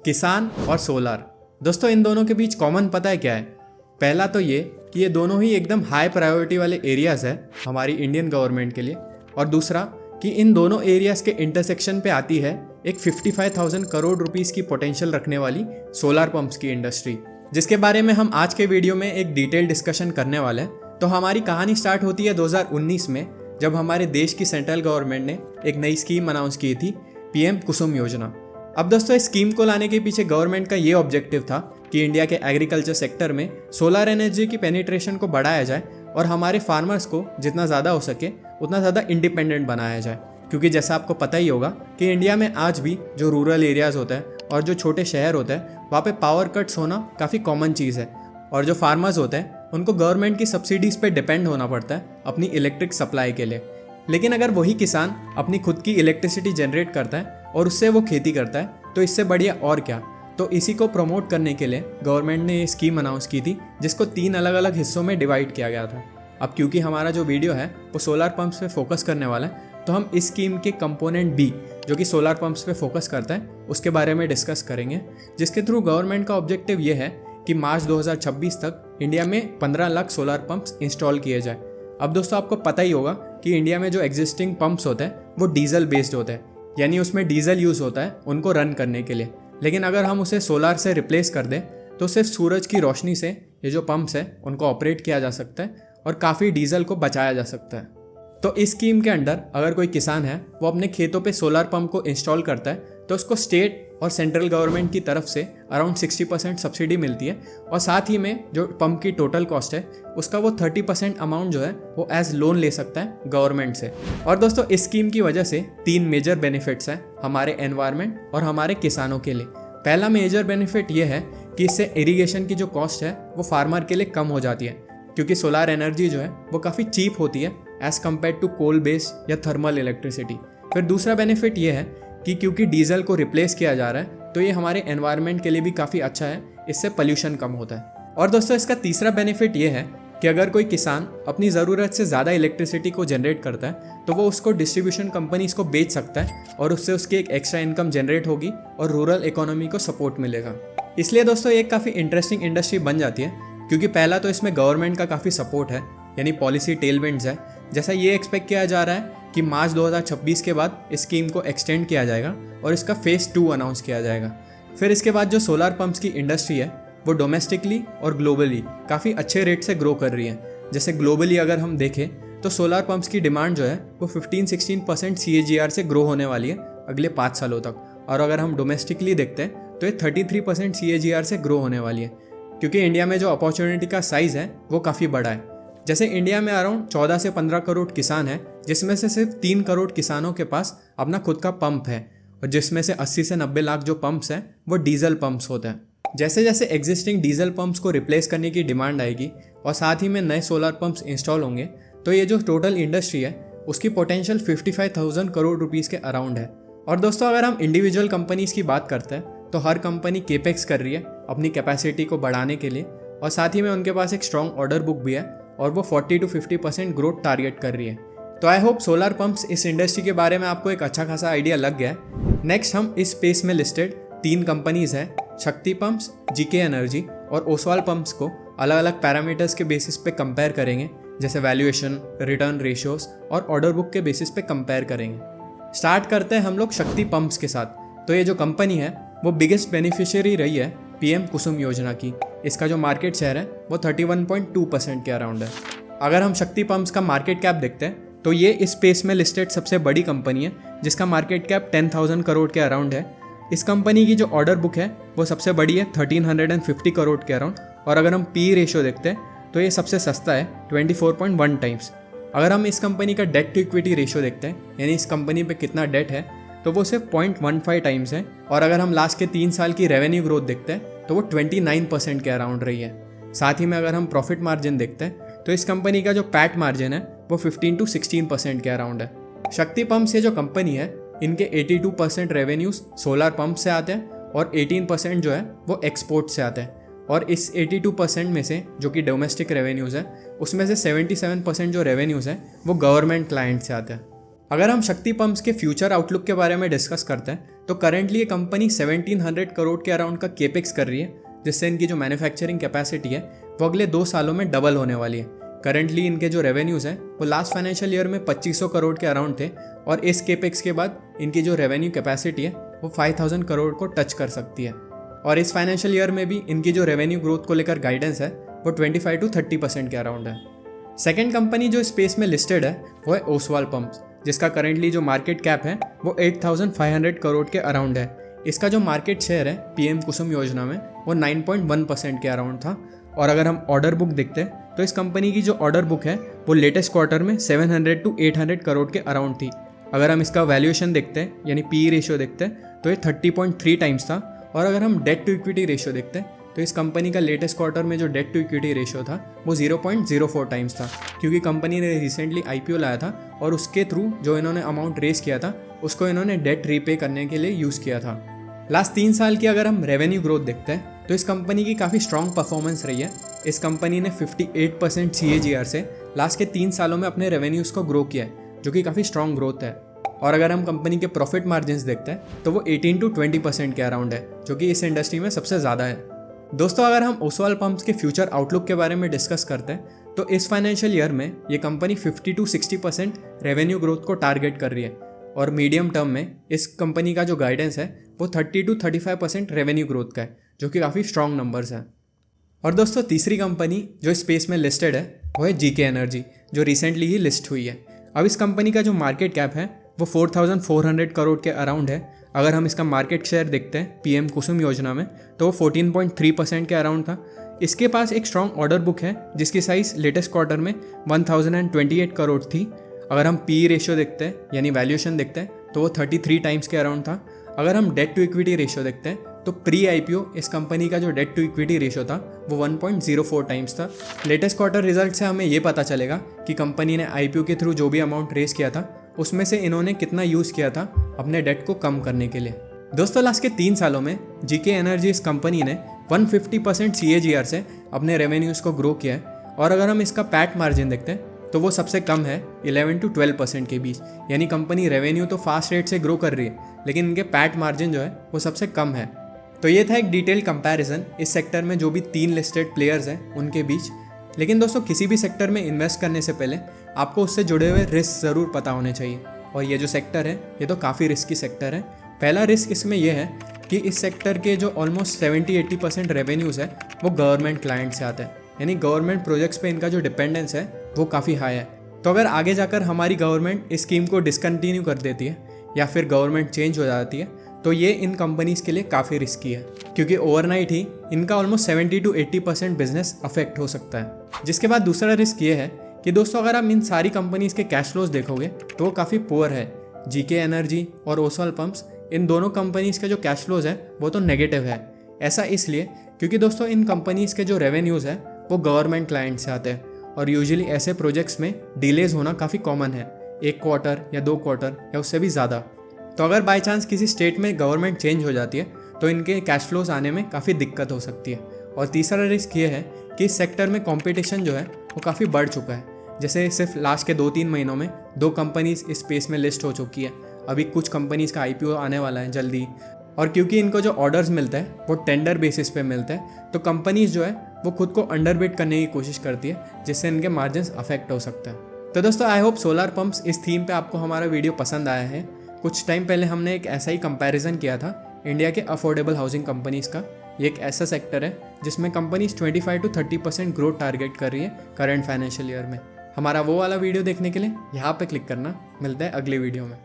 किसान और सोलार। दोस्तों इन दोनों के बीच कॉमन पता है क्या है? पहला तो ये कि ये दोनों ही एकदम हाई प्रायोरिटी वाले एरियाज़ है हमारी इंडियन गवर्नमेंट के लिए, और दूसरा कि इन दोनों एरियाज़ के इंटरसेक्शन पे आती है एक 55,000 करोड़ रुपीस की पोटेंशियल रखने वाली सोलार पंप्स की इंडस्ट्री, जिसके बारे में हम आज के वीडियो में एक डिटेल डिस्कशन करने वाले हैं। तो हमारी कहानी स्टार्ट होती है 2019 में, जब हमारे देश की सेंट्रल गवर्नमेंट ने एक नई स्कीम अनाउंस की थी, पीएम कुसुम योजना। अब दोस्तों इस स्कीम को लाने के पीछे गवर्नमेंट का ये ऑब्जेक्टिव था कि इंडिया के एग्रीकल्चर सेक्टर में सोलर एनर्जी की पेनिट्रेशन को बढ़ाया जाए और हमारे फार्मर्स को जितना ज़्यादा हो सके उतना ज़्यादा इंडिपेंडेंट बनाया जाए। क्योंकि जैसा आपको पता ही होगा कि इंडिया में आज भी जो रूरल एरियाज़ होता है और जो छोटे शहर होते हैं वहाँ पे पावर कट्स होना काफ़ी कॉमन चीज़ है, और जो फार्मर्स होते हैं उनको गवर्नमेंट की सब्सिडीज़ पे डिपेंड होना पड़ता है अपनी इलेक्ट्रिक सप्लाई के लिए। लेकिन अगर वही किसान अपनी खुद की इलेक्ट्रिसिटी जनरेट करता है और उससे वो खेती करता है तो इससे बढ़िया और क्या। तो इसी को प्रमोट करने के लिए गवर्नमेंट ने ये स्कीम अनाउंस की थी, जिसको 3 अलग अलग हिस्सों में डिवाइड किया गया था। अब क्योंकि हमारा जो वीडियो है वो सोलर पंप्स पे फोकस करने वाला है, तो हम इस स्कीम के कंपोनेंट बी, जो कि सोलर पंप्स पे फोकस करता है, उसके बारे में डिस्कस करेंगे, जिसके थ्रू गवर्नमेंट का ऑब्जेक्टिव ये है कि मार्च 2026 तक इंडिया में 15 लाख सोलर पंप्स इंस्टॉल किए जाए। अब दोस्तों आपको पता ही होगा कि इंडिया में जो एग्जिस्टिंग पंप्स होते हैं वो डीजल बेस्ड होते हैं, यानी उसमें डीजल यूज़ होता है उनको रन करने के लिए। लेकिन अगर हम उसे सोलार से रिप्लेस कर दें तो सिर्फ सूरज की रोशनी से ये जो पंप्स है उनको ऑपरेट किया जा सकता है और काफ़ी डीजल को बचाया जा सकता है। तो इस स्कीम के अंडर अगर कोई किसान है वो अपने खेतों पे सोलार पंप को इंस्टॉल करता है तो उसको स्टेट और सेंट्रल गवर्नमेंट की तरफ से अराउंड 60% सब्सिडी मिलती है, और साथ ही में जो पंप की टोटल कॉस्ट है उसका वो 30% अमाउंट जो है वो एज लोन ले सकता है गवर्नमेंट से। और दोस्तों इस स्कीम की वजह से 3 मेजर बेनिफिट्स हैं हमारे एनवायरनमेंट और हमारे किसानों के लिए। पहला मेजर बेनिफिट ये है कि इससे इरीगेशन की जो कॉस्ट है वो फार्मर के लिए कम हो जाती है, क्योंकि सोलार एनर्जी जो है वो काफ़ी चीप होती है as compare to coal based या थर्मल इलेक्ट्रिसिटी। फिर दूसरा बेनिफिट ये है कि क्योंकि डीजल को रिप्लेस किया जा रहा है तो ये हमारे एनवायरनमेंट के लिए भी काफ़ी अच्छा है, इससे पोल्यूशन कम होता है। और दोस्तों इसका तीसरा बेनिफिट ये है कि अगर कोई किसान अपनी ज़रूरत से ज़्यादा इलेक्ट्रिसिटी को जनरेट करता है तो वो उसको डिस्ट्रीब्यूशन कंपनीज को बेच सकता है और उससे उसकी एक एक्स्ट्रा इनकम जनरेट होगी और रूरल इकोनॉमी को सपोर्ट मिलेगा। इसलिए दोस्तों ये काफ़ी इंटरेस्टिंग इंडस्ट्री बन जाती है, क्योंकि पहला तो इसमें गवर्नमेंट का काफ़ी सपोर्ट है, यानी पॉलिसी टेलविंड्स है। जैसा ये एक्सपेक्ट किया जा रहा है कि मार्च 2026 के बाद इस स्कीम को एक्सटेंड किया जाएगा और इसका फेज़ 2 अनाउंस किया जाएगा। फिर इसके बाद जो सोलार पंप्स की इंडस्ट्री है वो डोमेस्टिकली और ग्लोबली काफ़ी अच्छे रेट से ग्रो कर रही है। जैसे ग्लोबली अगर हम देखें तो सोलार पंप्स की डिमांड जो है वो 15-16% CAGR से ग्रो होने वाली है अगले 5 सालों तक, और अगर हम डोमेस्टिकली देखते हैं तो ये 33% CAGR से ग्रो होने वाली है, क्योंकि इंडिया में जो अपॉर्चुनिटी का साइज़ है वो काफ़ी बड़ा है। जैसे इंडिया में अराउंड 14 से 15 करोड़ किसान हैं, जिसमें से सिर्फ 3 करोड़ किसानों के पास अपना खुद का पंप है, और जिसमें से 80 से 90 लाख जो पंप्स हैं वो डीजल पंप्स होते हैं। जैसे जैसे एग्जिस्टिंग डीजल पंप्स को रिप्लेस करने की डिमांड आएगी और साथ ही में नए सोलर पंप्स इंस्टॉल होंगे तो ये जो टोटल इंडस्ट्री है उसकी पोटेंशियल 55,000 करोड़ रुपीज़ के अराउंड है। और दोस्तों अगर हम इंडिविजुअल कंपनीज़ की बात करते हैं तो हर कंपनी केपेक्स कर रही है अपनी कैपेसिटी को बढ़ाने के लिए, और साथ ही में उनके पास एक स्ट्रॉन्ग ऑर्डर बुक भी है और वो 40-50% ग्रोथ टारगेट कर रही है। तो आई होप सोलर पंप्स इस इंडस्ट्री के बारे में आपको एक अच्छा खासा आइडिया लग गया है। नेक्स्ट हम इस स्पेस में लिस्टेड 3 कंपनीज हैं, शक्ति पंप्स, जीके एनर्जी और ओसवाल पंप्स को अलग अलग पैरामीटर्स के बेसिस पे कंपेयर करेंगे, जैसे वैल्यूएशन, रिटर्न रेशियोज और ऑर्डर बुक के बेसिस पे कंपेयर करेंगे। स्टार्ट करते हैं हम लोग शक्ति पंप्स के साथ। तो ये जो कंपनी है वो बिगेस्ट बेनिफिशियरी रही है पीएम कुसुम योजना की। इसका जो मार्केट शेयर है वो 31.2% के अराउंड है। अगर हम शक्ति पंप्स का मार्केट कैप देखते हैं तो ये इस स्पेस में लिस्टेड सबसे बड़ी कंपनी है, जिसका मार्केट कैप 10,000 करोड़ के अराउंड है। इस कंपनी की जो ऑर्डर बुक है वो सबसे बड़ी है 1350 करोड़ के अराउंड, और अगर हम पी रेशियो देखते हैं तो ये सबसे सस्ता है 24.1 टाइम्स। अगर हम इस कंपनी का डेट टू इक्विटी रेशियो देखते हैं, यानी इस कंपनी पे कितना डेट है, तो वो सिर्फ 0.15 टाइम्स है। और अगर हम लास्ट के 3 साल की रेवेन्यू ग्रोथ देखते हैं तो वो 29% के अराउंड रही है। साथ ही में अगर हम प्रॉफिट मार्जिन देखते हैं तो इस कंपनी का जो पैट मार्जिन है वो 15-16% के अराउंड है। शक्ति पंप्स ये जो कंपनी है इनके 82% रेवेन्यूज सोलर पंप से आते हैं और 18% जो है वो एक्सपोर्ट से आते हैं, और इस 82% में से जो कि डोमेस्टिक रेवेन्यूज़ है उसमें से 77% जो रेवेन्यूज़ है वो गवर्नमेंट क्लाइंट से आते हैं। अगर हम शक्ति पंप्स के फ्यूचर आउटलुक के बारे में डिस्कस करते हैं तो करेंटली ये कंपनी 1700 करोड़ के अराउंड का केपेक्स कर रही है, जिससे इनकी जो मैन्युफैक्चरिंग कैपेसिटी है वो अगले 2 सालों में डबल होने वाली है। करेंटली इनके जो रेवेन्यूज़ हैं वो लास्ट फाइनेंशियल ईयर में 2500 करोड़ के अराउंड थे और इस केपेक्स के बाद इनकी जो रेवेन्यू कैपेसिटी है वो 5000 करोड़ को टच कर सकती है। और इस फाइनेंशियल ईयर में भी इनकी जो रेवेन्यू ग्रोथ को लेकर गाइडेंस है वो 25 to 30% के अराउंड है। सेकेंड कंपनी जो स्पेस में लिस्टेड है वो है ओसवाल पंप्स, जिसका करेंटली जो मार्केट कैप है वो 8500 करोड़ के अराउंड है। इसका जो मार्केट शेयर है पीएम कुसुम योजना में वो 9.1% के अराउंड था। और अगर हम ऑर्डर बुक देखते हैं तो इस कंपनी की जो ऑर्डर बुक है वो लेटेस्ट क्वार्टर में 700 to 800 करोड़ के अराउंड थी। अगर हम इसका वैल्यूएशन देखते हैं यानी पी रेशियो देखते हैं तो ये 30.3 टाइम्स था। और अगर हम डेट टू इक्विटी रेशियो देखते हैं तो इस कंपनी का लेटेस्ट क्वार्टर में जो डेट टू इक्विटी रेशियो था वो 0.04 टाइम्स था, क्योंकि कंपनी ने रिसेंटली आईपीओ लाया था और उसके थ्रू जो इन्होंने अमाउंट रेस किया था उसको इन्होंने डेट रीपे करने के लिए यूज़ किया था। लास्ट 3 साल की अगर हम रेवेन्यू ग्रोथ देखते हैं तो इस कंपनी की काफ़ी स्ट्रॉन्ग परफॉर्मेंस रही है। इस कंपनी ने 58% CAGR से लास्ट के 3 सालों में अपने रेवेन्यूज़ को ग्रो किया है, जो कि काफ़ी स्ट्रॉन्ग ग्रोथ है। और अगर हम कंपनी के प्रॉफिट मार्जिन्स देखते हैं तो वो 18 to 20% के अराउंड है, जो कि इस इंडस्ट्री में सबसे ज़्यादा है। दोस्तों, अगर हम ओसवाल पंप्स के फ्यूचर आउटलुक के बारे में डिस्कस करते हैं तो इस फाइनेंशियल ईयर में ये कंपनी 50 to 60% रेवेन्यू ग्रोथ को टारगेट कर रही है और मीडियम टर्म में इस कंपनी का जो गाइडेंस है वो 30 to 35% रेवेन्यू ग्रोथ का है, जो कि काफ़ी स्ट्रॉन्ग नंबर्स हैं। और दोस्तों, तीसरी कंपनी जो स्पेस में लिस्टेड है वो है GK एनर्जी, जो रिसेंटली ही लिस्ट हुई है। अब इस कंपनी का जो मार्केट कैप है वो 4400 करोड़ के अराउंड है। अगर हम इसका मार्केट शेयर देखते हैं पीएम कुसुम योजना में तो वो 14.3% के अराउंड था। इसके पास एक स्ट्रॉन्ग ऑर्डर बुक है जिसकी साइज़ लेटेस्ट क्वार्टर में 1028 करोड़ थी। अगर हम पी रेशियो देखते हैं यानी वैल्यूएशन देखते हैं तो वो 33 टाइम्स के अराउंड था। अगर हम डेट टू इक्विटी रेशियो देखते हैं तो प्री आईपीओ इस कंपनी का जो डेट टू इक्विटी रेशियो था वो 1.04 टाइम्स था। लेटेस्ट क्वार्टर रिजल्ट से हमें ये पता चलेगा कि कंपनी ने आईपीओ के थ्रू जो भी अमाउंट रेस किया था उसमें से इन्होंने कितना यूज़ किया था अपने डेट को कम करने के लिए। दोस्तों, लास्ट के 3 सालों में GK एनर्जी इस कंपनी ने 150% CAGR से अपने रेवेन्यूज़ को ग्रो किया है। और अगर हम इसका पैट मार्जिन देखते हैं तो वो सबसे कम है 11 to 12% के बीच, यानी कंपनी रेवेन्यू तो फास्ट रेट से ग्रो कर रही है लेकिन इनके पैट मार्जिन जो है वो सबसे कम है। तो ये था एक डिटेल कंपैरिजन इस सेक्टर में जो भी 3 लिस्टेड प्लेयर्स हैं उनके बीच। लेकिन दोस्तों, किसी भी सेक्टर में इन्वेस्ट करने से पहले आपको उससे जुड़े हुए रिस्क ज़रूर पता होने चाहिए। और ये जो सेक्टर है ये तो काफ़ी रिस्की सेक्टर है। पहला रिस्क इसमें यह है कि इस सेक्टर के जो ऑलमोस्ट 70-80% रेवेन्यूज़ है वो गवर्नमेंट क्लाइंट से आते हैं, यानी गवर्नमेंट प्रोजेक्ट्स पे इनका जो डिपेंडेंस है वो काफ़ी हाई है। तो अगर आगे जाकर हमारी गवर्नमेंट इस स्कीम को डिसकंटिन्यू कर देती है या फिर गवर्नमेंट चेंज हो जाती है तो ये इन कंपनीज़ के लिए काफ़ी रिस्की है, क्योंकि ओवरनाइट ही इनका ऑलमोस्ट 70 to 80% बिजनेस अफेक्ट हो सकता है। जिसके बाद दूसरा रिस्क ये है कि दोस्तों, अगर आप इन सारी कंपनीज़ के कैश फ्लोज देखोगे तो वो काफ़ी पुअर है। GK एनर्जी और ओसवाल पंप्स, इन दोनों कंपनीज़ के जो कैश फ्लोज है वो तो नेगेटिव है। ऐसा इसलिए क्योंकि दोस्तों, इन कंपनीज़ के जो रेवेन्यूज़ है वो गवर्नमेंट क्लाइंट से आते हैं और यूजुअली ऐसे प्रोजेक्ट्स में डिलेज होना काफ़ी कॉमन है, 1 क्वार्टर या 2 क्वार्टर या उससे भी ज़्यादा। तो अगर बाय चांस किसी स्टेट में गवर्नमेंट चेंज हो जाती है तो इनके कैश फ्लोज आने में काफ़ी दिक्कत हो सकती है। और तीसरा रिस्क ये है कि इस सेक्टर में कंपटीशन जो है वो काफ़ी बढ़ चुका है। जैसे सिर्फ लास्ट के 2-3 महीनों में 2 कंपनीज इस स्पेस में लिस्ट हो चुकी है। अभी कुछ कंपनीज़ का आईपीओ आने वाला है जल्दी। और क्योंकि इनको जो ऑर्डर्स मिलते हैं वो टेंडर बेसिस पे मिलते हैं तो कंपनीज जो है वो खुद को अंडरबिड करने की कोशिश करती है, जिससे इनके मार्जिन्स अफेक्ट हो सकते हैं। तो दोस्तों, आई होप सोलर पंप्स इस थीम पे आपको हमारा वीडियो पसंद आया है। कुछ टाइम पहले हमने एक ऐसा ही कंपैरिजन किया था इंडिया के अफोर्डेबल हाउसिंग कंपनीज़ का। ये एक ऐसा सेक्टर है जिसमें कंपनीज 25 to 30% ग्रोथ टारगेट कर रही है करंट फाइनेंशियल ईयर में। हमारा वो वाला वीडियो देखने के लिए यहाँ पे क्लिक करना। मिलता है अगले वीडियो में।